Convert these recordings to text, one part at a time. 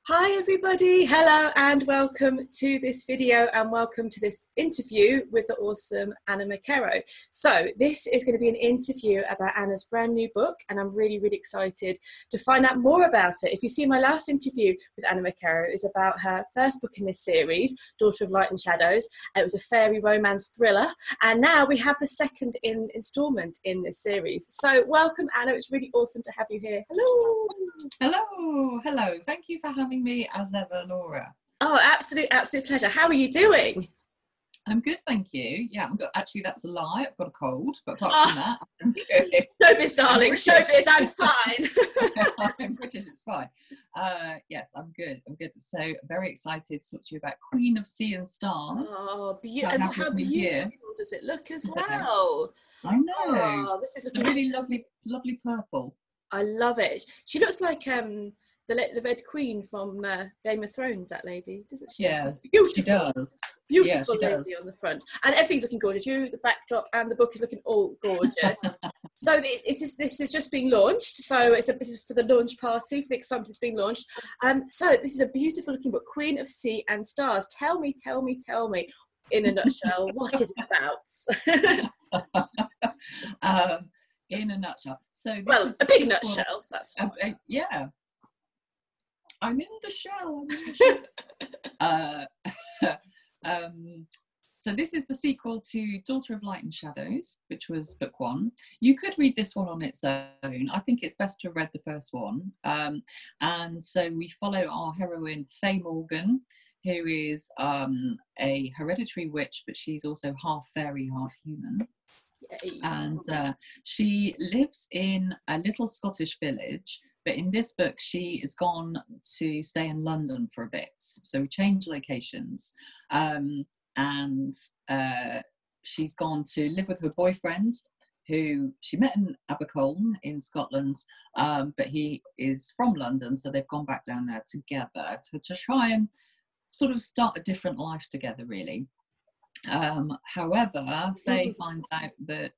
Hi everybody, hello and welcome to this video and welcome to this interview with the awesome Anna McKerrow. So this is going to be an interview about Anna's brand new book and I'm really excited to find out more about it. If you see my last interview with Anna McKerrow is about her first book in this series, Daughter of Light and Shadows. It was a fairy romance thriller and now we have the second installment in this series. So welcome Anna, it's really awesome to have you here. Hello! Hello. Thank you for having me as ever, Laura. Oh, absolute pleasure. How are you doing? I'm good, thank you. Yeah, actually, that's a lie. I've got a cold, but apart from that, I'm good. Showbiz, darling. Showbiz, I'm fine. I'm British, it's fine. Yes, I'm good. So very excited to talk to you about Queen of Sea and Stars. Oh, how beautiful does it look as well? I know. Oh, this is a really lovely purple. I love it. She looks like the Red Queen from Game of Thrones, that lady, doesn't she? Yeah, beautiful. She does. Beautiful lady on the front. And everything's looking gorgeous. The backdrop and the book is looking all gorgeous. So this is just being launched. So this is for the launch party, for the excitement it's being launched. So this is a beautiful looking book, Queen of Sea and Stars. Tell me, in a nutshell, what is it about? In a nutshell. So a big nutshell. That's fine. Yeah. I'm in the shell. So this is the sequel to Daughter of Light and Shadows, which was book one. You could read this one on its own. I think it's best to have read the first one. And so we follow our heroine, Fae Morgan, who is a hereditary witch, but she's also half fairy, half human. Yay. And she lives in a little Scottish village, but in this book she has gone to stay in London for a bit, so we changed locations, and she's gone to live with her boyfriend, who she met in Abercoln in Scotland, but he is from London, so they've gone back down there together to try and sort of start a different life together, really. However, Faye finds out that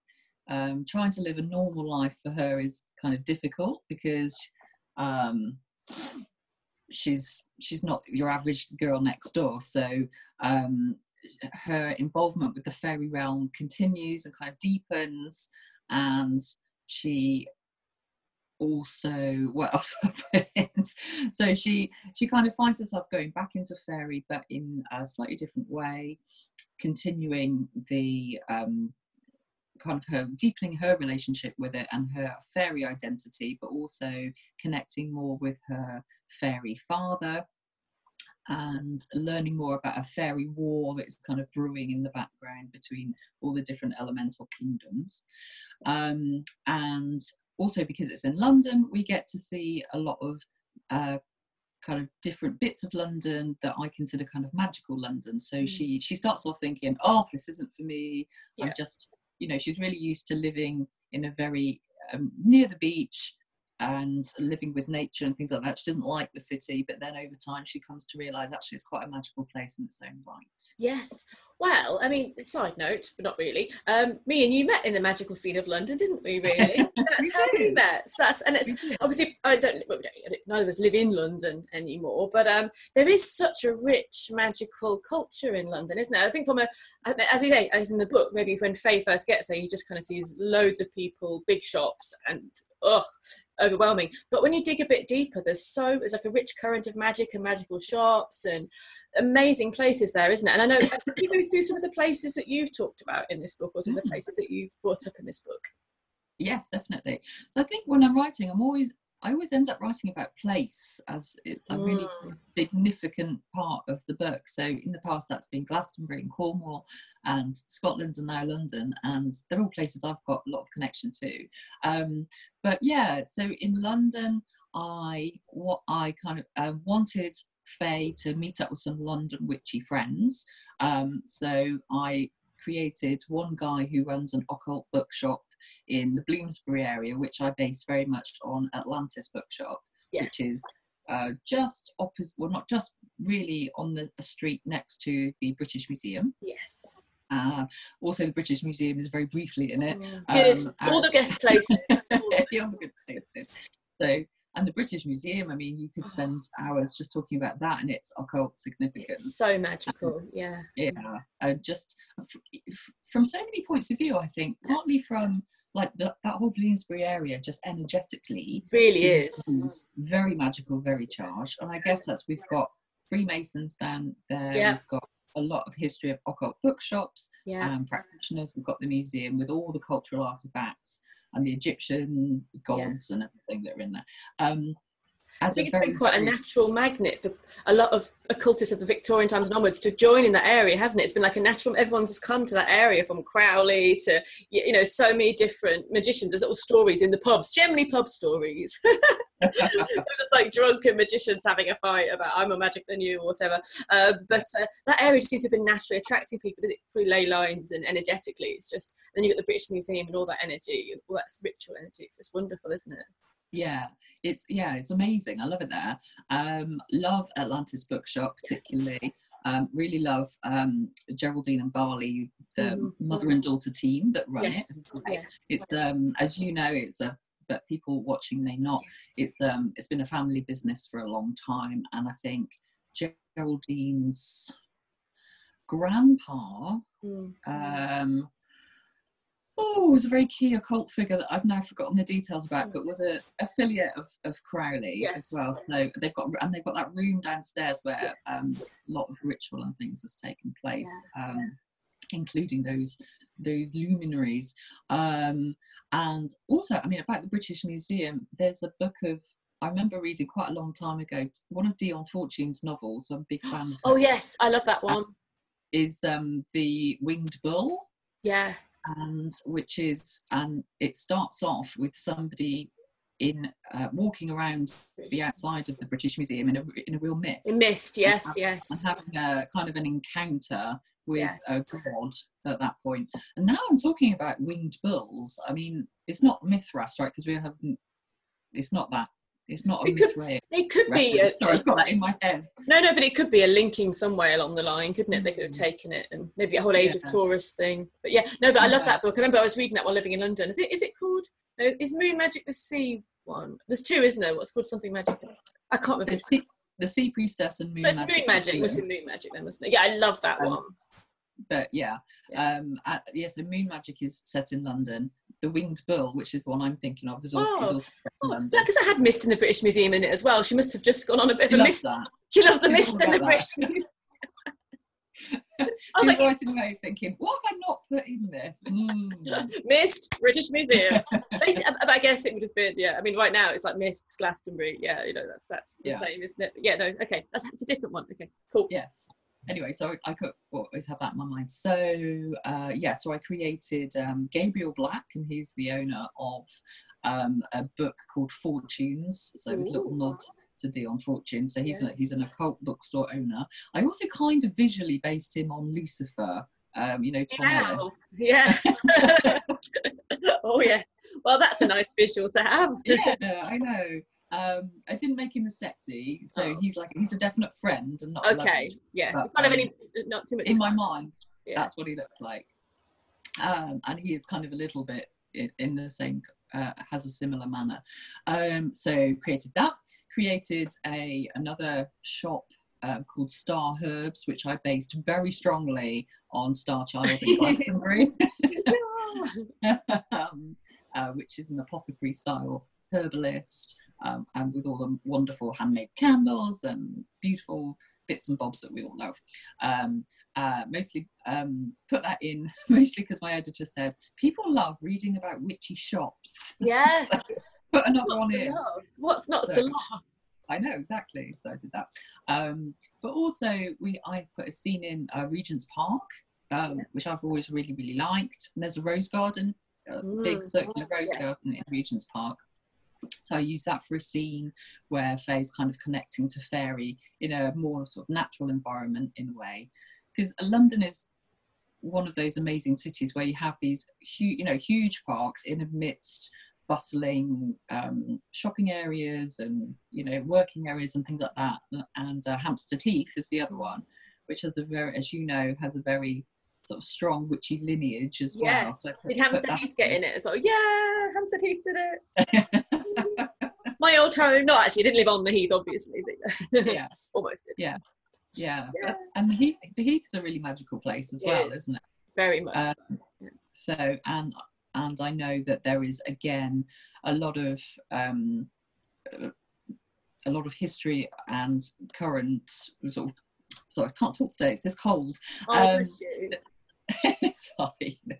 trying to live a normal life for her is kind of difficult because she's not your average girl next door. So her involvement with the fairy realm continues and kind of deepens, and she also, what else happens? So she kind of finds herself going back into fairy, but in a slightly different way, continuing the kind of her deepening her relationship with it and her fairy identity, but also connecting more with her fairy father and learning more about a fairy war that's kind of brewing in the background between all the different elemental kingdoms. And also, because it's in London, we get to see a lot of kind of different bits of London that I consider kind of magical London. So she starts off thinking, oh, this isn't for me. Yeah. I'm just, she's really used to living in a very near the beach and living with nature and things like that. She doesn't like the city, but then over time she comes to realise actually it's quite a magical place in its own right. Yes. Well, I mean, side note, but not really. Me and you met in the magical scene of London, didn't we, really? That's how we met. So it's obviously, neither of us live in London anymore, but there is such a rich magical culture in London, isn't there? I think as in the book, maybe when Faye first gets there, you just kind of sees loads of people, big shops, and overwhelming. But when you dig a bit deeper, there's like a rich current of magic and magical shops and amazing places there, isn't it? And I know, can you go through some of the places that you've talked about in this book, or some of the places that you've brought up in this book? Yes, definitely. So I think when I'm writing, I always end up writing about place as a really significant part of the book. So in the past, that's been Glastonbury and Cornwall and Scotland and now London, and they're all places I've got a lot of connection to. But yeah, so in London, I kind of wanted Faye to meet up with some London witchy friends. So I created one guy who runs an occult bookshop in the Bloomsbury area, which I base very much on Atlantis Bookshop, which is just opposite, well, not just really on the street next to the British Museum. Yes. Also, the British Museum is very briefly in it. Good. All the guest places. All the good places. So And the British Museum, I mean, you could spend hours just talking about that and its occult significance. It's so magical, yeah. Just from so many points of view, I think, partly from like that whole Bloomsbury area, just energetically really is very magical, very charged. And I guess we've got Freemasons down there. Yeah. We've got a lot of history of occult bookshops and practitioners. We've got the museum with all the cultural artifacts and the Egyptian gods and everything that are in there. I think it's been quite a natural magnet for a lot of occultists of the Victorian times and onwards to join in that area, hasn't it? It's been like a natural, everyone's just come to that area, from Crowley to, you know, so many different magicians. There's little stories in the pubs, generally pub stories. It's like drunken magicians having a fight about I'm more magic than you or whatever. But that area seems to have been naturally attracting people, is it, through ley lines and energetically. It's just, then you've got the British Museum and all that energy, all that spiritual energy. It's just wonderful, isn't it? Yeah, it's amazing. I love it there. Love Atlantis Bookshop particularly. Really love Geraldine and Barley, the mother and daughter team that run it. It's as you know, but people watching may not. It's been a family business for a long time, and I think Geraldine's grandpa was a very key occult figure that I've now forgotten the details about, but was an affiliate of Crowley as well. So they've got that room downstairs where a lot of ritual and things has taken place, including those luminaries. And also, I mean, about the British Museum, there's a book I remember reading quite a long time ago, one of Dion Fortune's novels. I'm a big fan of. Oh yes, I love that one. Is The Winged Bull. Yeah. And it starts off with somebody walking around the outside of the British Museum in a real mist. In mist, yes. And having a kind of an encounter with a god at that point. And now I'm talking about winged bulls. I mean, it's not Mithras, right? Because it's not that. It's not a Mithras. It could be. Sorry, I've got that in my head. No, but it could be a linking somewhere along the line, couldn't it? They could have taken it, and maybe a whole Age of Taurus thing. But I love that book. I remember I was reading that while living in London. Is it called? Is Moon Magic the Sea one? There's two, isn't there? What's called something magic? I can't remember. The Sea Priestess and Moon Magic. So it's Moon Magic. It was Moon Magic then, wasn't it? Yeah, I love that one. But so Moon Magic is set in London. The Winged Bull, which is the one I'm thinking of, is also set in London. Yeah, because I had mist in the British Museum in it as well. She must have just gone on a bit of a mist. She loves the mist in the British Museum. She's writing away thinking, what have I not put in this? Mist, British Museum. Basically, I guess it would have been, I mean, right now it's like Mist, Glastonbury. Yeah, you know, that's the same, isn't it? But okay, that's a different one. Okay, cool. Yes. Anyway, so I could always have that in my mind. So, so I created Gabriel Black, and he's the owner of a book called Fortunes. So with a little nod to Dion Fortune. So he's an occult bookstore owner. I also kind of visually based him on Lucifer. You know, Tom Ellis. Yes. Oh yes. Well, that's a nice visual to have. Yeah, I know. I didn't make him a sexy, so he's a definite friend and not not too much in my mind. That's what he looks like, and he is kind of a little bit in the same has a similar manner. So created another shop called Star Herbs, which I based very strongly on Star Child in Glastonbury, which is an apothecary style herbalist. And with all the wonderful handmade candles and beautiful bits and bobs that we all love. Mostly put that in, mostly because my editor said, people love reading about witchy shops. Yes. So put another one in. What's not to love? I know, exactly. So I did that. But also, I put a scene in Regent's Park, which I've always really, really liked. And there's a rose garden, a big circular rose garden in Regent's Park. So I use that for a scene where Fae's kind of connecting to Faery in a more sort of natural environment in a way. Because London is one of those amazing cities where you have these huge parks in amidst bustling shopping areas and, working areas and things like that. And Hampstead Heath is the other one, which has a very sort of strong witchy lineage as well. Yes. So did Hampstead Heath get in it as well? Yeah, Hampstead Heath's in it. my old home. No, actually, I didn't live on the heath, obviously. But Yeah. Almost did. Yeah. Yeah. And the heath is a really magical place as well, isn't it? Very much. So, and I know that there is, again, a lot of history and current sort of, sorry, I can't talk today, it's this cold. Bless you. It's fine.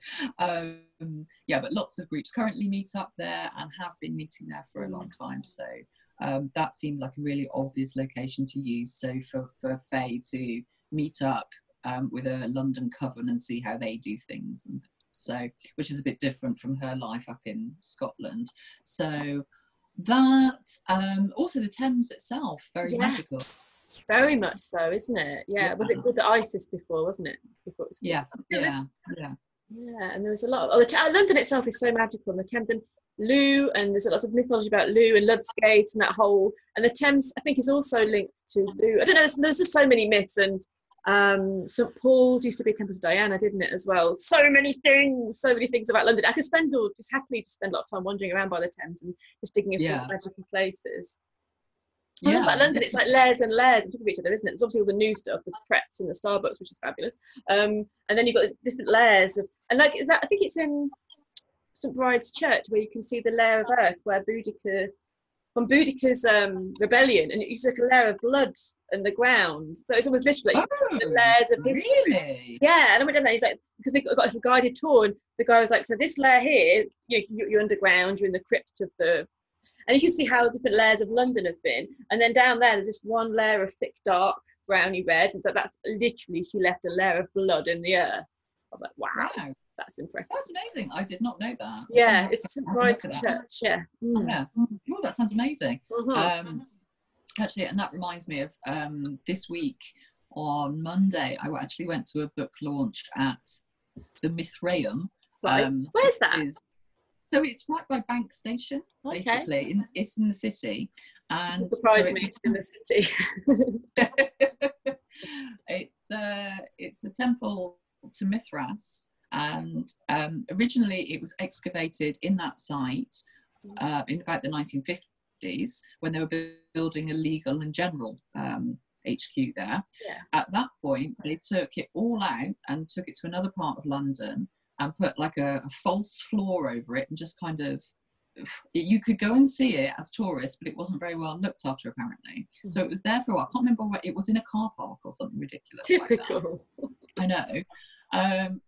Yeah, but lots of groups currently meet up there and have been meeting there for a long time. So that seemed like a really obvious location to use. So for Faye to meet up with a London coven and see how they do things, and so, which is a bit different from her life up in Scotland. So that, also the Thames itself, very magical. Very much so, isn't it? Yeah. Was it called the Isis before, wasn't it? Before it was called. Yes. Yeah, and there was a lot of London itself is so magical, and the Thames, and Lou, and there's lots of mythology about Lou and Ludgate and that whole, and the Thames I think is also linked to Lou. I don't know, there's just so many myths, and St Paul's used to be a temple to Diana, didn't it, as well? So many things about London. I could happily spend a lot of time wandering around by the Thames and just digging into magical places. Yeah, about London, it's like layers and layers on top of each other, isn't it? There's obviously all the new stuff, the Pretz and the Starbucks, which is fabulous. And then you've got different layers of, and like, is that, I think it's in St Bride's Church where you can see the layer of earth where Boudicca's rebellion, and it's like a layer of blood in the ground. So it's almost literally the layers of history. Really? Yeah, and I went down there, he's like, because they got a guided tour, and the guy was like, so this layer here, you're underground, you're in the crypt of the, and you can see how different layers of London have been. And then down there, there's just one layer of thick, dark, browny red. And so that's literally, she left a layer of blood in the earth. I was like, wow. That's impressive. That's amazing. I did not know that. Yeah, it's St Bride's Church. Yeah. Yeah. Oh, that sounds amazing. Actually, and that reminds me of this week on Monday, I actually went to a book launch at the Mithraeum. Right. Where's that? So it's right by Bank Station, basically. It's in the city. And surprise me, it's in the city. It's a temple to Mithras, and originally it was excavated in that site in about the 1950s when they were building a legal and general HQ there. Yeah. At that point, they took it all out and took it to another part of London and put like a false floor over it, and just kind of, you could go and see it as tourists, but it wasn't very well looked after apparently. So it was there for a while. I can't remember where it was, in a car park or something ridiculous. Typical. Like that. I know.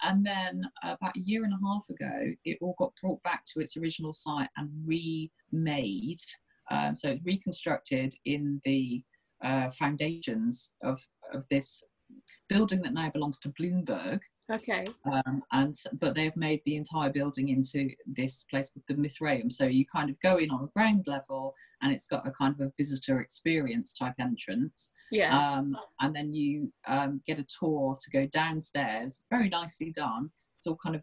And then about a year and a half ago, it all got brought back to its original site and remade. So it's reconstructed in the foundations of this building that now belongs to Bloomberg. Okay. But they've made the entire building into this place with the Mithraeum. So you kind of go in on a ground level, and it's got a kind of a visitor experience type entrance. Yeah. And then you get a tour to go downstairs. Very nicely done. It's all kind of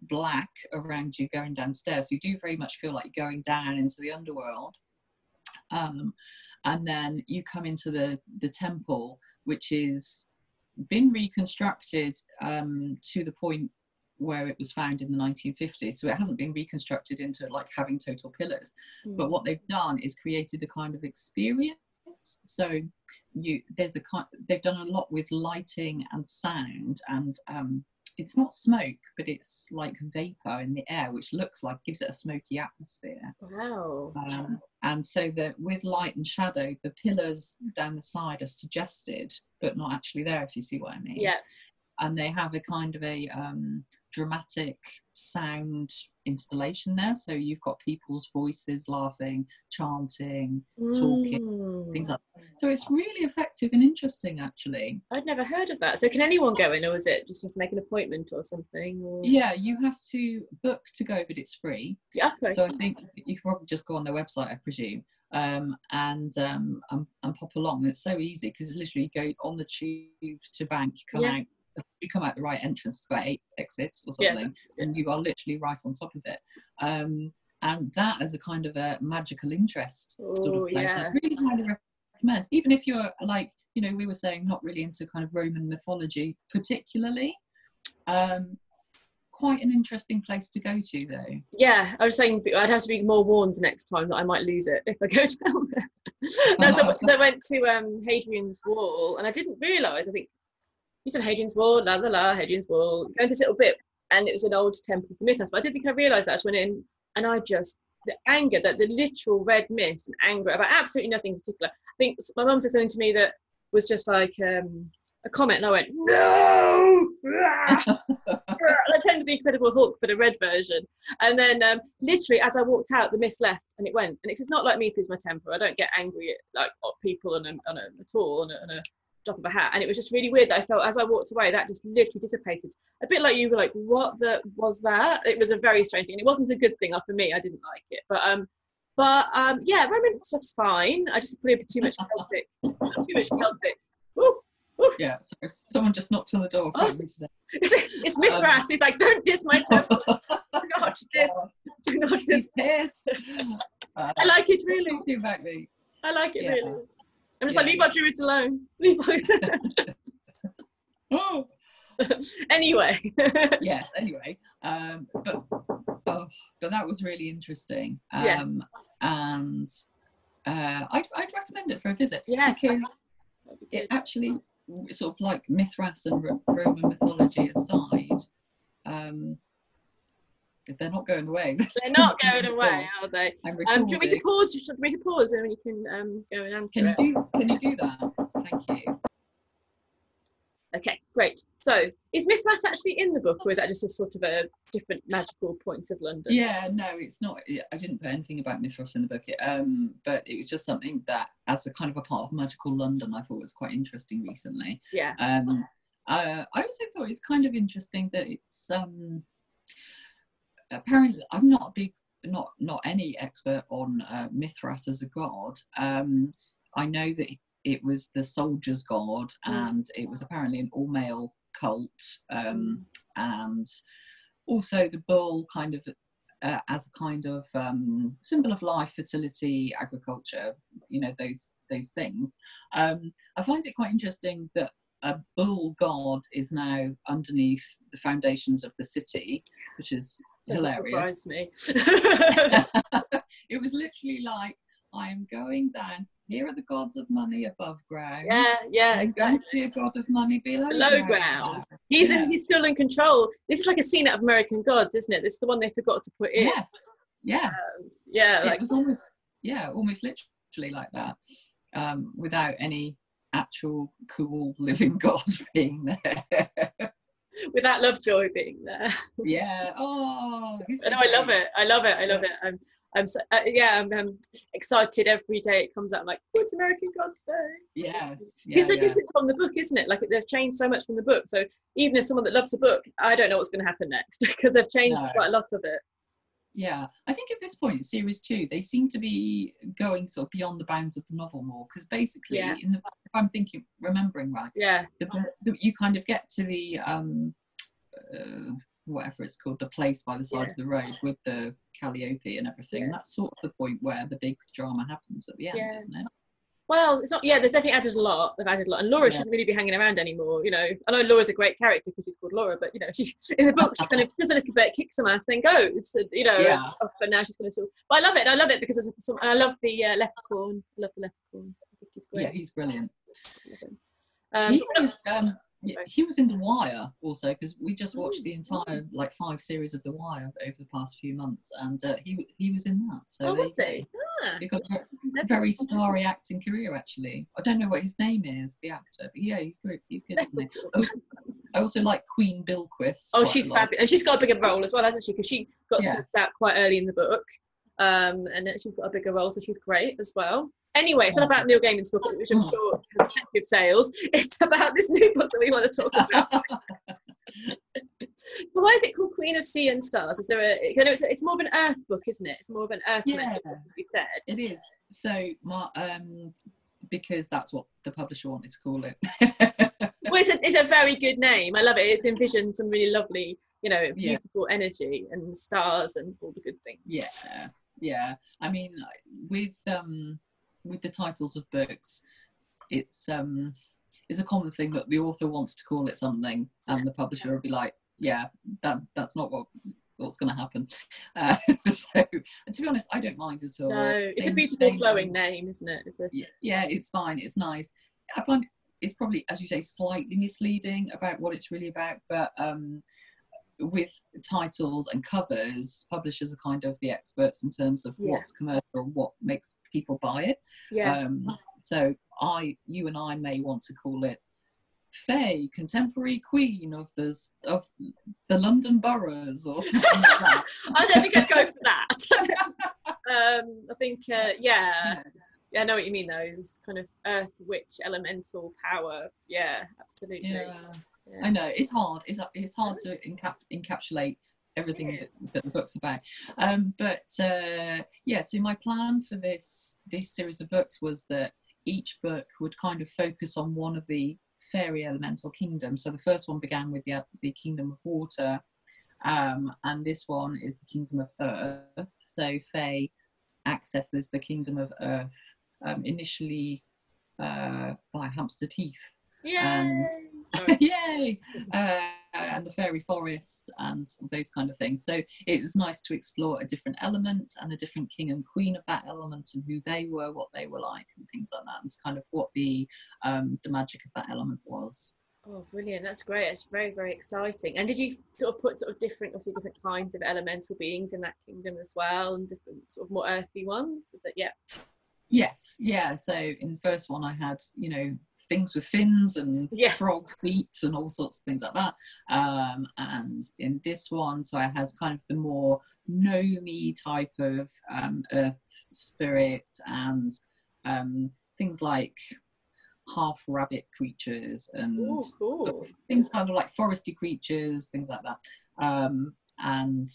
black around you going downstairs. So you do very much feel like you're going down into the underworld. And then you come into the temple, which is been reconstructed to the point where it was found in the 1950s. So it hasn't been reconstructed into like having total pillars, but what they've done is created a kind of experience. So they've done a lot with lighting and sound, and it's not smoke, but it's like vapor in the air, which gives it a smoky atmosphere. Wow. And so that with light and shadow, the pillars down the side are suggested, but not actually there, if you see what I mean. Yeah. And they have a kind of a dramatic sound installation there. So you've got people's voices laughing, chanting, talking, things like that. So it's really effective and interesting, actually. I'd never heard of that. So can anyone go in, or is it just have to make an appointment or something? Or? Yeah, you have to book to go, but it's free. Yeah, okay. So I think you can probably just go on their website, I presume, and pop along. It's so easy because it's literally go on the tube to Bank, come out. You come out the right entrance, it's got 8 exits or something, and you are literally right on top of it. And that as a kind of a magical interest sort of place, I really highly recommend. Even if you're like, we were saying not really into kind of Roman mythology particularly, quite an interesting place to go to, though. Yeah, I was saying I'd have to be more warned next time that I might lose it if I go down there. No, so I went to Hadrian's Wall, and I didn't realise. I think you said Hadrian's Wall, Hadrian's Wall. Going this little bit, and it was an old temple for Mithras. But I didn't think I realised that. I just went in, and I just the anger, that the literal red mist and anger about absolutely nothing in particular. I think my mum said something to me that was just like a comment, and I went, no! I tend to be Incredible Hulk, but a red version. And then literally as I walked out, the mist left and it went. And it's just not like me, lose my temper. I don't get angry at people at all on a drop of a hat. And it was just really weird that I felt as I walked away, that just literally dissipated. A bit like you were like, what was that? It was a very strange thing. And it wasn't a good thing for me. I didn't like it. But yeah, Roman stuff's fine. I just put a bit too much Celtic. Woo. Oof. Yeah, sorry, someone just knocked on the door. It's Mithras. He's like, don't diss my temple. Do not diss. Do not diss. I like it really. Exactly. I like it really. I'm just like, leave our druids alone. Leave Oh. Anyway. Yeah. Anyway, but that was really interesting. Yes. And I'd recommend it for a visit. Yes. Because it actually, sort of like Mithras and Roman mythology aside, they're not going away. They're not going away, are they? Do you want me to pause? Do you want me to pause and then you can go and answer it? Can you do that? Thank you. Okay, great. So, is Mithras actually in the book, or is that just a sort of a different magical point of London? Yeah, no, it's not. I didn't put anything about Mithras in the book, but it was just something that, as a kind of a part of magical London, I thought was quite interesting recently. Yeah. I also thought it's kind of interesting that it's apparently, I'm not a big, not any expert on Mithras as a god. I know that it was the soldier's god, and it was apparently an all-male cult, and also the bull kind of as a kind of symbol of life, fertility, agriculture, you know, those things. I find it quite interesting that a bull god is now underneath the foundations of the city, which is hilarious. Surprise me. It was literally like, I am going down. Here are the gods of money above ground. Yeah, exactly. See a god of money below ground. He's still in control. This is like a scene out of American Gods, isn't it? This is the one they forgot to put in. Yes. It was almost literally like that, without any actual cool living god being there. Without Lovejoy being there. Yeah. Oh. I love it. I love it. I'm excited every day it comes out. I'm like, oh, it's American Gods Day. Yes. It's so different from the book, isn't it? Like, they've changed so much from the book. So even as someone that loves the book, I don't know what's going to happen next because they've changed quite a lot of it. Yeah, I think at this point, series 2, they seem to be going sort of beyond the bounds of the novel more, because basically, if I'm remembering right, you kind of get to the whatever it's called, the place by the side of the road with the Calliope and everything, and that's sort of the point where the big drama happens at the end, isn't it? Well, it's not. Yeah, there's definitely added a lot. They've added a lot, and Laura shouldn't really be hanging around anymore. You know, I know Laura's a great character because she's called Laura, but you know, she's in the book. She kind of does a little bit, kicks some ass, then goes. And, you know, but now she's going to. But I love it. I love it because there's some. And I love the leprechaun. I love the leprechaun. I think he's great. Yeah, he's brilliant. He was in The Wire also, because we just watched the entire 5 series of The Wire over the past few months, and he was in that. So was he? He got a very starry acting career, actually. I don't know what his name is, the actor, but yeah, he's good. He's good, isn't he? I also like Queen Bilquis. Oh, she's fabulous, and she's got a bigger role as well, hasn't she? Because she got swapped out quite early in the book, and she's got a bigger role, so she's great as well. Anyway, it's not about Neil Gaiman's book, which I'm sure has plenty of sales. It's about this new book that we want to talk about. But why is it called Queen of Sea and Stars? Is there it's more of an Earth book, isn't it? It's more of an Earth book, as you said. It is. So, because that's what the publisher wanted to call it. Well, it's a very good name. I love it. It's envisioned some really lovely, beautiful energy and stars and all the good things. Yeah. I mean, with the titles of books, it's a common thing that the author wants to call it something, and the publisher will be like, yeah, that's not what's going to happen. So to be honest, I don't mind at all. No, it's a beautiful flowing name, isn't it? Yeah, it's fine, it's nice. I find it's probably, as you say, slightly misleading about what it's really about, but with titles and covers, publishers are kind of the experts in terms of what's commercial and what makes people buy it. So you and I may want to call it Fae, contemporary queen of the London boroughs, or something like that. I don't think I'd go for that. I think I know what you mean though. This kind of Earth Witch elemental power. Yeah, absolutely. Yeah. I know it's hard. It's hard to encapsulate everything that the book's about. So my plan for this series of books was that each book would kind of focus on one of the Faery elemental kingdoms. So the first one began with the kingdom of water, and this one is the kingdom of earth. So Fae accesses the kingdom of earth initially by hamster teeth. Yay! Yay! And the fairy forest and those kind of things. So it was nice to explore a different element and a different king and queen of that element, and who they were, what they were like, and things like that, and kind of what the magic of that element was. Oh, brilliant! That's great. It's very, very exciting. And did you sort of put different kinds of elemental beings in that kingdom as well, and different sort of more earthy ones? Is that Yes, yeah. So in the first one, I had things with fins and frog feet and all sorts of things like that. And in this one, so I had kind of the more gnomey type of earth spirit, and things like half rabbit creatures and things kind of like foresty creatures, things like that. And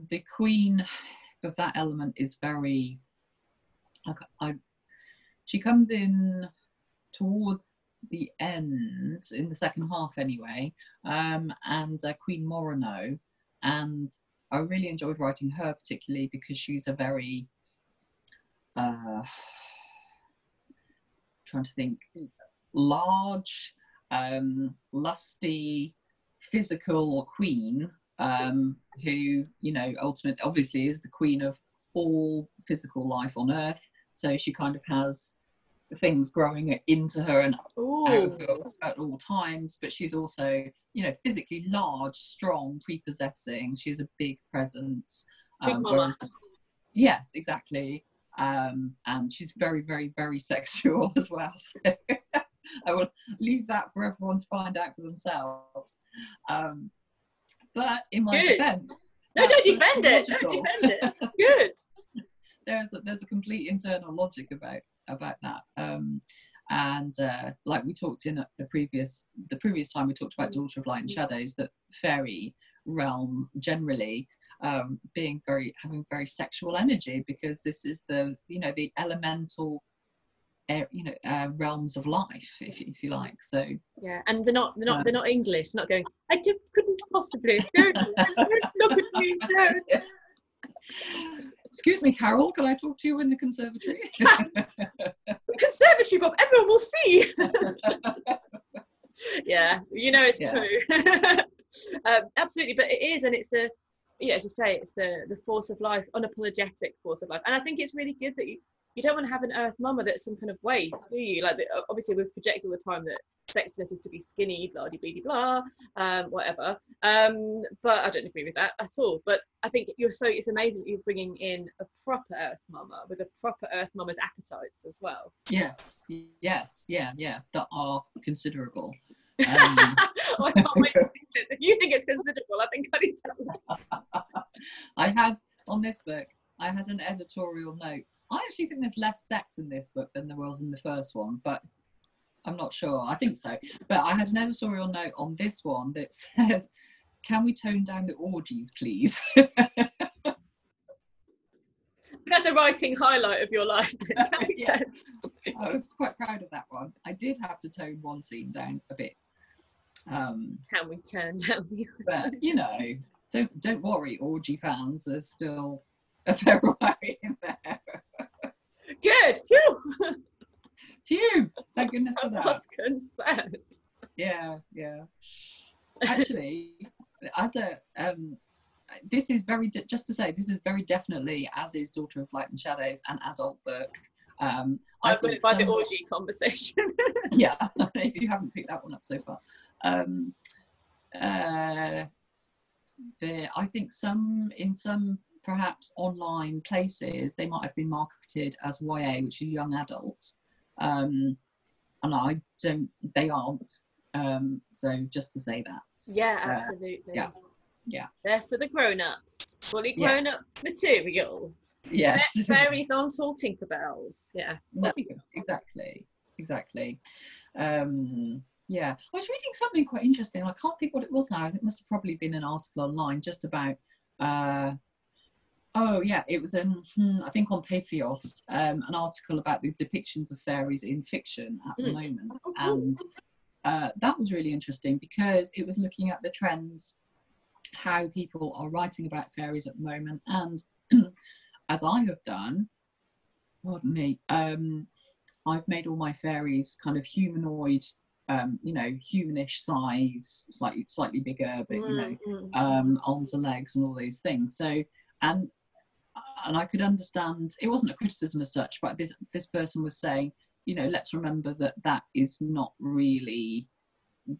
the queen of that element is very, she comes in towards the end, in the second half anyway, and Queen Morano, and I really enjoyed writing her particularly because she's a very trying to think, large, lusty, physical queen, who ultimately obviously is the queen of all physical life on earth. So she kind of has things growing into her and out of her at all times, but she's also, physically large, strong, prepossessing. She has a big presence. Yes, exactly. And she's very, very, very sexual as well. So I will leave that for everyone to find out for themselves. But in my defense, don't defend it. Don't defend it. Good. There's a complete internal logic about that. And like we talked in the previous time, we talked about Daughter of Light and Shadows, that fairy realm generally having very sexual energy, because this is the elemental realms of life, if you like. So and they're not English. They're not going, I couldn't possibly, don't look at me, don't. Excuse me, Carol, can I talk to you in the conservatory? Conservatory, Bob, everyone will see. It's true. Absolutely, but it is, and it's it's the force of life, unapologetic force of life. And I think it's really good that you don't want to have an earth mama that's some kind of waif, do you? Like, obviously we've projected all the time that sexiness is to be skinny, blah de blah, whatever. But I don't agree with that at all. But I think it's amazing that you're bringing in a proper earth mama with a proper earth mama's appetites as well. Yes, yeah, that are considerable. I can't wait to see this. If you think it's considerable, I think I need to. I had on this book, I had an editorial note. I actually think there's less sex in this book than there was in the first one, but I'm not sure. I think so. But I had an editorial note on this one that says, can we tone down the orgies, please? That's a writing highlight of your life. Yeah. I was quite proud of that one. I did have to tone one scene down a bit. Can we turn down the orgy? But, don't worry, orgy fans. There's still a fair way in there. Good. Phew. Thank goodness for that. I was concerned. Yeah. actually, as a this is very just to say, this is very definitely, as is Daughter of Light and Shadows, an adult book. I've got it by the orgy conversation. Yeah, if you haven't picked that one up so far. I think in some perhaps online places they might have been marketed as YA, which is young adult, and they aren't. So just to say that. Yeah, absolutely. Yeah. They're for the grown-ups, fully grown-up material. Yes. Fairies aren't all Tinkerbells. Yeah. No, exactly. Yeah, I was reading something quite interesting. I can't think what it was now. It must have probably been an article online just about. It was I think on Pathos, an article about the depictions of fairies in fiction at the moment, and that was really interesting because it was looking at the trends, how people are writing about fairies at the moment, and as I have done, pardon me, I've made all my fairies kind of humanoid, humanish size, slightly bigger, but arms and legs and all these things. So, and I could understand, it wasn't a criticism as such, but this person was saying, let's remember that is not really,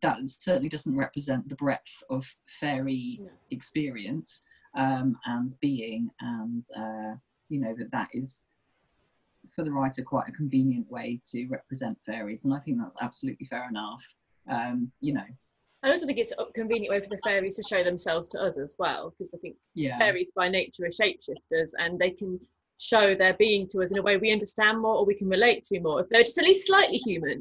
that certainly doesn't represent the breadth of fairy experience and being, and that is, for the writer, quite a convenient way to represent fairies, and I think that's absolutely fair enough. I also think it's a convenient way for the fairies to show themselves to us as well, because I think fairies by nature are shapeshifters, and they can show their being to us in a way we understand more, or we can relate to more, if they're just at least slightly human.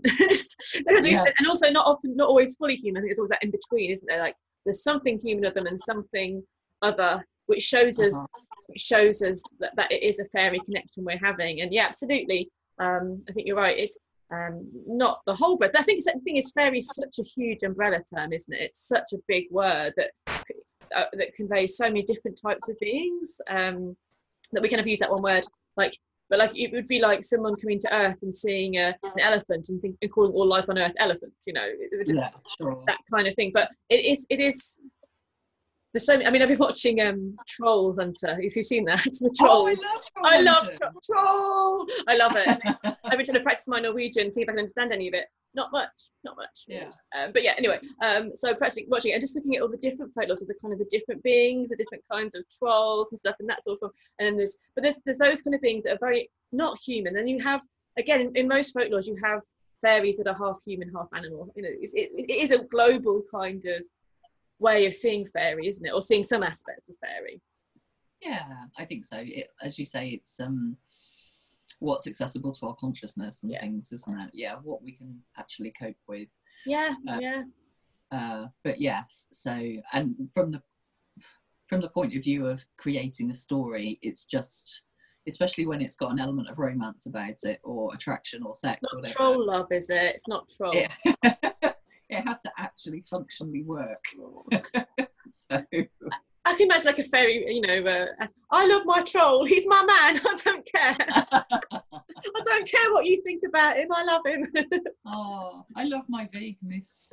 And also not always fully human. I think there's always that in between, isn't there? Like there's something human of them and something other, which shows us that it is a fairy connection we're having. And absolutely, I think you're right. It's not the whole breadth. But I think the thing is, fairy is such a huge umbrella term, isn't it? It's such a big word that conveys so many different types of beings, that we kind of use that one word, but it would be like someone coming to Earth and seeing an elephant and calling all life on Earth elephant, that kind of thing. But it is. There's so many. I mean, I've been watching Troll Hunter. Have you seen that? It's the Troll. I love Troll. I love it. I've been trying to practice my Norwegian, see if I can understand any of it. Not much. Yeah. But yeah, anyway. So practicing, watching it, and just looking at all the different folklores of the different beings, the different kinds of trolls and stuff, and that sort of. And then there's those kind of beings that are very not human. Then you have, again, in most folklores, you have fairies that are half human, half animal. It is a global kind of way of seeing fairy, isn't it, or seeing some aspects of fairy? Yeah, I think so. As you say, it's what's accessible to our consciousness and things, isn't it? Yeah, what we can actually cope with. But yes, so, and from the point of view of creating a story, it's just, especially when it's got an element of romance about it, or attraction, or sex, not or whatever. Troll love, is it? It's not troll. It has to actually functionally work. So I can imagine like a fairy, I love my troll, he's my man, I don't care. I don't care what you think about him, I love him. Oh, I love my vagueness.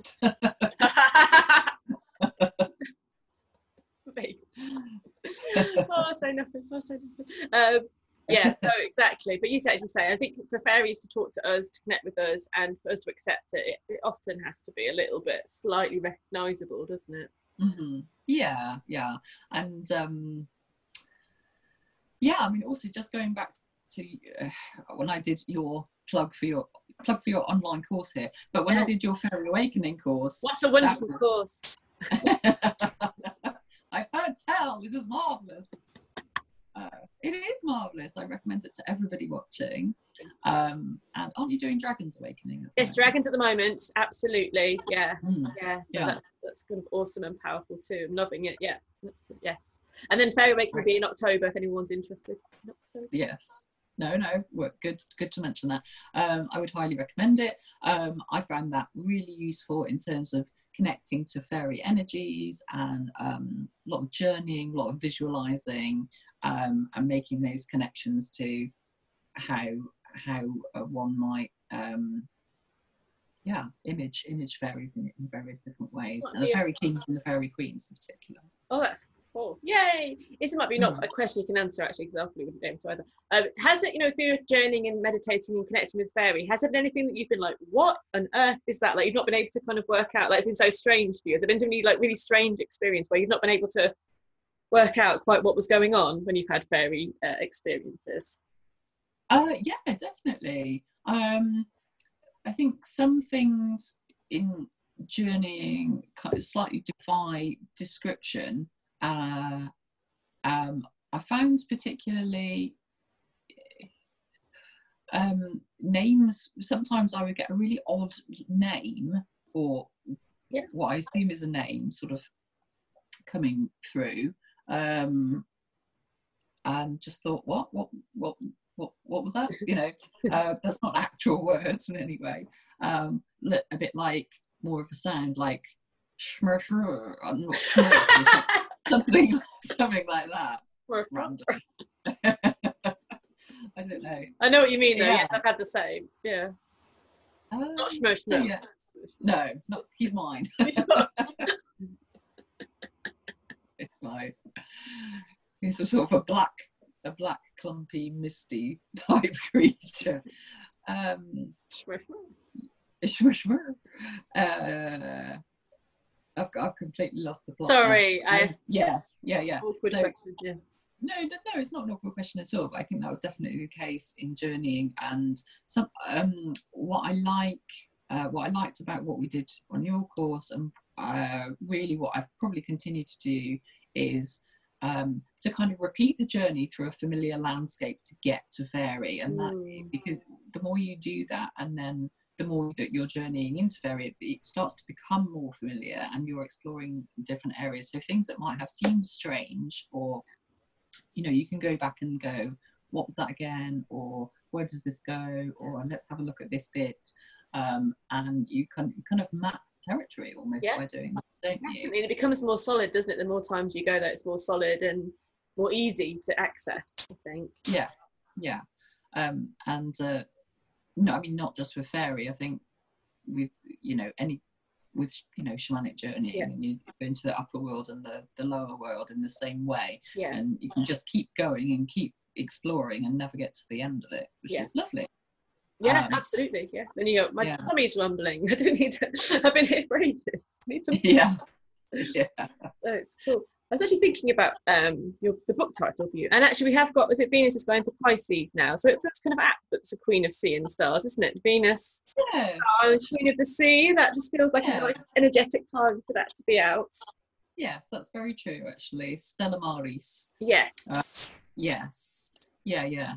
I'll say nothing. Yeah, no, exactly. But you say, I think for fairies to talk to us, to connect with us, and for us to accept it, it often has to be a little bit slightly recognisable, doesn't it? Mm-hmm. Yeah. And I mean, also just going back to when I did your plug for your online course here, but when I did your Fairy Awakening course, what a wonderful course. I've heard tell, this is marvellous. It is marvellous. I recommend it to everybody watching. And aren't you doing Dragons Awakening? Yes, Dragons at the moment, absolutely. Yeah. That's kind of awesome and powerful too. I'm loving it. Yeah, yes. And then Fairy Awakening will be in October if anyone's interested. Yes. No, good to mention that. I would highly recommend it. I found that really useful in terms of connecting to fairy energies, and a lot of journeying, a lot of visualizing, and making those connections to how one might image fairies in various different ways, and the Yeah. fairy kings and the fairy queens in particular. Oh, that's cool. Yay! This might be not a question you can answer, actually, because I probably wouldn't be able to either. Has it, through your journeying and meditating and connecting with fairy, has there been anything that you've been like, what on earth is that? Like, you've not been able to kind of work out, like, it's been so strange to you? Has there been any, like, really strange experience where you've not been able to work out quite what was going on when you've had fairy experiences? Yeah, definitely. I think some things in journeying kind of slightly defy description. I found particularly names. Sometimes I would get a really odd name, or what I assume is a name, sort of coming through, and just thought, what was that? That's not actual words in any way. A bit like more of a sound like shmur. I'm not sure. something like that. Random. I don't know. I know what you mean, though. Yeah. Yes, I've had the same. Yeah. Not shmur. So, yeah. No, not. He's mine. It's mine. He's a sort of a black, clumpy, misty type creature. Shmur. I've completely lost the plot. Sorry, yeah. Awkward question, yeah. No, it's not an awkward question at all. But I think that was definitely the case in journeying. And some what I liked about what we did on your course, and really what I've probably continued to do, is to kind of repeat the journey through a familiar landscape to get to fairy. And that, because the more you do that, and then the more that you're journeying into fairy, it starts to become more familiar, and you're exploring different areas. So things that might have seemed strange, or you can go back and go, what was that again, or where does this go, or let's have a look at this bit, and you kind of map territory almost by doing that, don't you? It becomes more solid, doesn't it? The more times you go there, it's more solid and more easy to access, I think. No, I mean, not just with fairy. I think with shamanic journeying, and you go into the upper world and the lower world in the same way, and you can just keep going and keep exploring and never get to the end of it, which is lovely. Yeah, absolutely. Yeah. Then you go, my tummy's rumbling. I don't need to. I've been here for ages. I need some. It's cool. I was actually thinking about the book title for you, and actually we have got, is it Venus is going to Pisces now? So it's kind of apt that's a Queen of Sea and Stars, isn't it? Venus, Queen of the Sea. That just feels like a nice energetic time for that to be out. Yes, that's very true. Actually, Stella Maris. Yes. Yes. Yeah.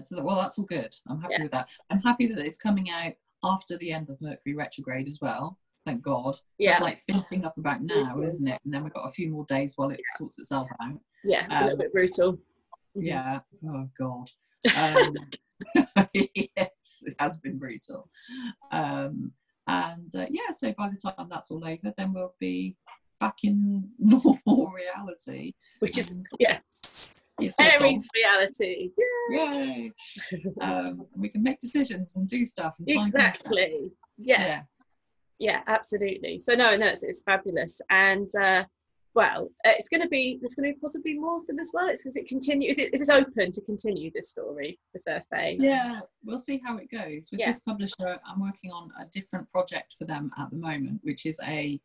So that's all good. I'm happy with that. I'm happy that it's coming out after the end of Mercury retrograde as well. Thank God. Just like finishing up about now, isn't it? And then we've got a few more days while it sorts itself out. Yeah, it's a little bit brutal. Yeah. Oh God. Yes, it has been brutal. So by the time that's all over, then we'll be back in normal reality. Which is Aries reality. Yay! We can make decisions and do stuff. And exactly. Yes. Yeah, absolutely. So no, it's fabulous, and it's going to be possibly more of them as well. Is this open to continue this story with Earth Fae? Yeah, we'll see how it goes. With this publisher, I'm working on a different project for them at the moment, which is a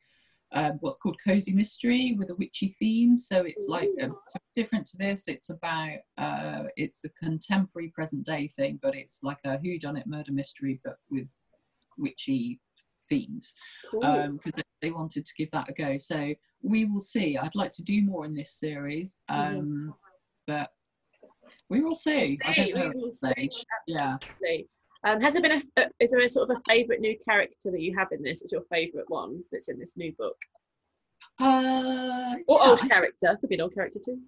what's called cozy mystery with a witchy theme. So it's like different to this. It's about it's a contemporary present day thing, but it's like a whodunit murder mystery, but with witchy themes, because they wanted to give that a go. So we will see. I'd like to do more in this series, but we will see. I don't know at this stage. Yeah. Has there been is there a sort of a favourite new character that you have in this? Is your favourite one that's in this new book? Or old character? Could be an old character too.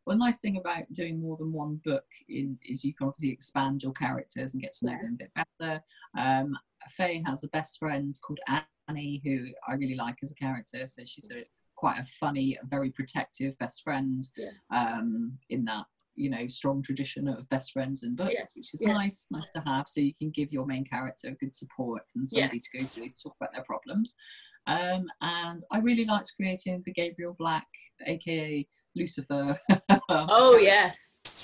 Well, nice thing about doing more than one book is you can obviously expand your characters and get to know them a bit better. Faye has a best friend called Annie, who I really like as a character. So she's quite a funny, very protective best friend in that you know, strong tradition of best friends in books, which is nice to have, so you can give your main character good support and somebody to go to talk about their problems. And I really liked creating the Gabriel Black, aka Lucifer. Oh yes.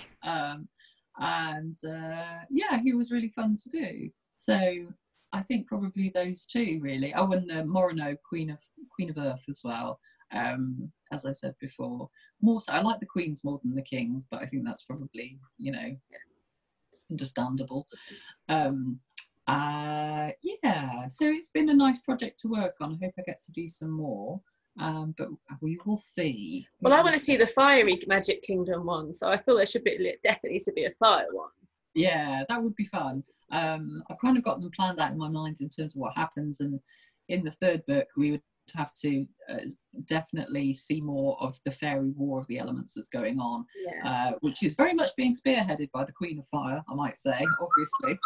He was really fun to do. So I think probably those two really. Oh, and Morano, Queen of Earth as well. As I said before, more so I like the queens more than the kings, but I think that's probably, you know, understandable. So it's been a nice project to work on. I hope I get to do some more, but we will see. Well, I want to see the Fiery Magic Kingdom one, so I feel there should be definitely to be a fire one. Yeah, that would be fun. I've kind of got them planned out in my mind in terms of what happens, and in the third book we would have to definitely see more of the fairy war of the elements that's going on, which is very much being spearheaded by the Queen of Fire, I might say, obviously.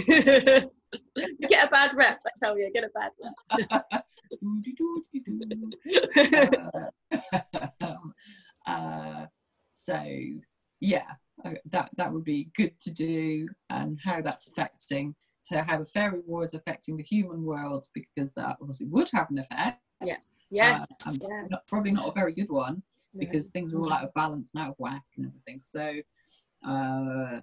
You get a bad rep, I tell you, get a bad rep. So yeah, that would be good to do, and how that's affecting, so how the fairy war is affecting the human world, because that obviously would have an effect. Probably not a very good one, because things are all out of balance and out of whack and everything. So and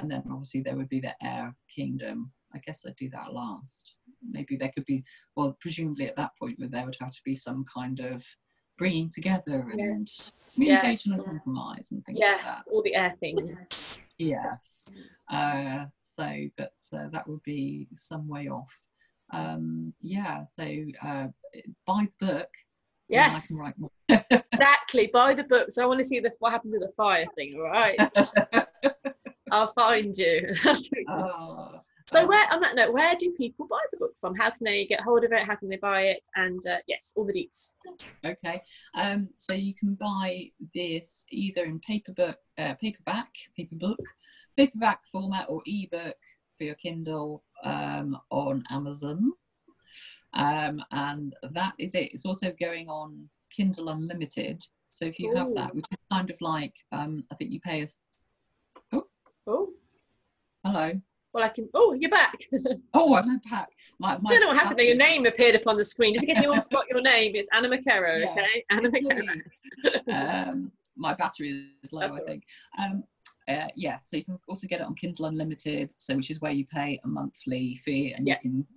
then obviously there would be the Air Kingdom. I guess I'd do that last. Maybe there could be, well, presumably at that point there would have to be some kind of bringing together and communication and compromise and things like that. All the air things. Yes. But that would be some way off. So buy the book. Yes. I can write more. Exactly. Buy the book. So I want to see what happened to the fire thing. All right. I'll find you. So on that note, where do people buy the book from? How can they get hold of it? How can they buy it? And all the deets. Okay. So you can buy this either in paperback format, or ebook for your Kindle on Amazon. And that is it. It's also going on Kindle Unlimited. So if you have that, which is kind of like, I think you pay us. Oh. Hello. Well, I can. Oh, you're back. I'm back. I don't know what happened there. Your name appeared upon the screen. Just in case anyone forgot your name, it's Anna McKerrow. Yeah, okay, Anna McKerrow. My battery is low, I think. So you can also get it on Kindle Unlimited, which is where you pay a monthly fee, and you can,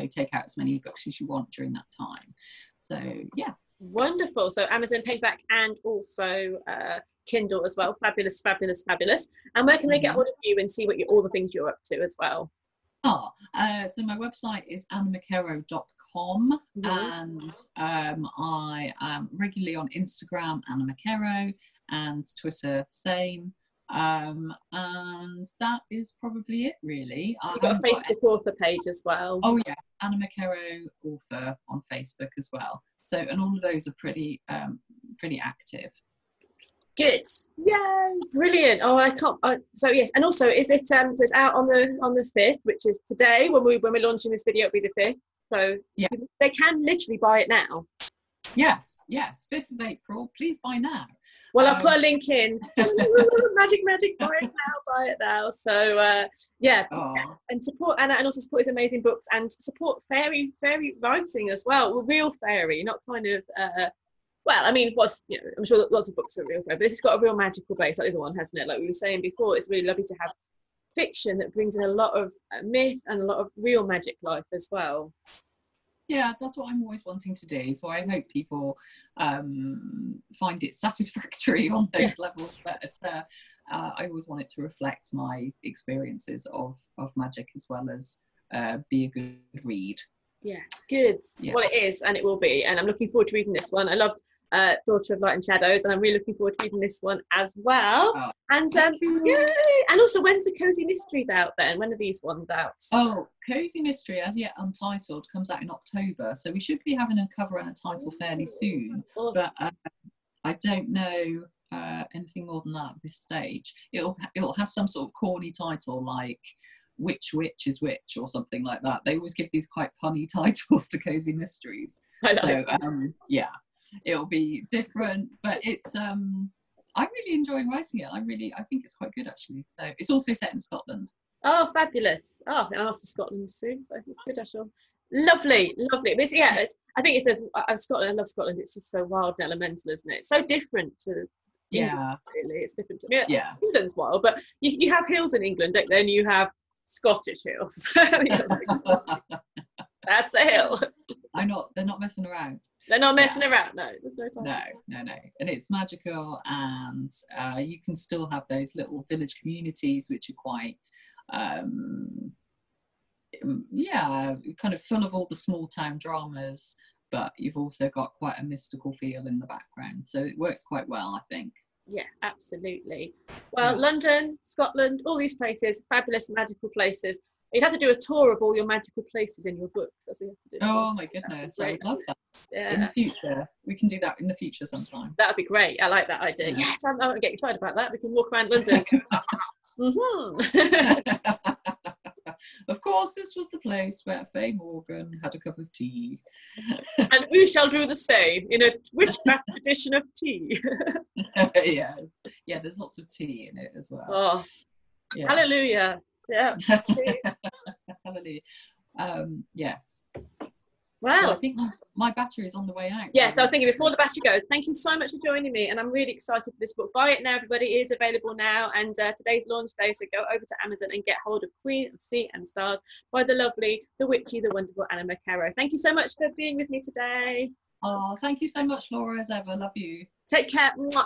take out as many books as you want during that time. So yes. Wonderful. So Amazon paperback and also Kindle as well. Fabulous, fabulous, fabulous. And where can they get hold of you and see all the things you're up to as well? So my website is annamckerrow.com, and I am regularly on Instagram, Anna McKerrow, and Twitter, same. And that is probably it, really. You've got a Facebook author page as well. Oh yeah, Anna McKerrow author on Facebook as well. So, and all of those are pretty active. Good. Yay! Brilliant. Oh, I can't. So yes, and also, is it? So it's out on the 5th, which is today. When we're launching this video, it'll be the 5th. So yeah, they can literally buy it now. Yes. 5th of April. Please buy now. Well, I'll put a link in. magic, buy it now. So and support Anna, and also support his amazing books, and support fairy writing as well. Real fairy, not kind of. I'm sure that lots of books are real fairy, but this has got a real magical base, like the other one, hasn't it? Like we were saying before, it's really lovely to have fiction that brings in a lot of myth and a lot of real magic life as well. Yeah, that's what I'm always wanting to do. So I hope people find it satisfactory on those levels. But I always want it to reflect my experiences of magic, as well as be a good read. Yeah, good. Yeah. Well, it is, and it will be. And I'm looking forward to reading this one. I loved Daughter of Light and Shadows, and I'm really looking forward to reading this one as well. And yay! And also, when's the Cozy Mysteries out then? When are these ones out? Oh, Cozy Mystery, as yet untitled, comes out in October, so we should be having a cover and a title fairly soon. Awesome. But I don't know anything more than that at this stage. It'll have some sort of corny title like Which Witch is Which or something like that. They always give these quite punny titles to Cozy Mysteries. So yeah. it'll be different, but it's I'm really enjoying writing it. I think it's quite good actually. So it's also set in Scotland. Oh, fabulous. Oh, I'm off to Scotland soon, so it's good. I shall. Lovely, lovely. But I think it says, Scotland, I love Scotland. It's just so wild and elemental, isn't it? It's so different to England, really. It's different to England's wild, but you have hills in England, don't you? Then you have Scottish hills. That's a hill. They're not messing around. They're not messing around. No, there's no time. No. And it's magical, and you can still have those little village communities which are quite kind of full of all the small town dramas, but you've also got quite a mystical feel in the background, so it works quite well, I think. Yeah, absolutely. Well, London, Scotland, all these places, fabulous magical places. You'd have to do a tour of all your magical places in your books. That's what you have to do. Oh my goodness, I would love that. Yeah. In the future, we can do that in the future sometime. That would be great. I like that idea. Yeah. Yes, I'm getting excited about that. We can walk around London. Of course, this was the place where Faye Morgan had a cup of tea. And we shall do the same in a witchcraft tradition of tea. Yes. Yeah, there's lots of tea in it as well. Oh, yeah. Hallelujah. Yeah. Hallelujah. Yes. Wow. So I think my battery is on the way out. Yes, I was thinking before the battery goes. Thank you so much for joining me, and I'm really excited for this book. Buy it now, everybody. It is available now, and today's launch day, so go over to Amazon and get hold of Queen of Sea and Stars by the lovely, the witchy, the wonderful Anna McKerrow. Thank you so much for being with me today. Oh, thank you so much, Laura, as ever. Love you. Take care. Bye.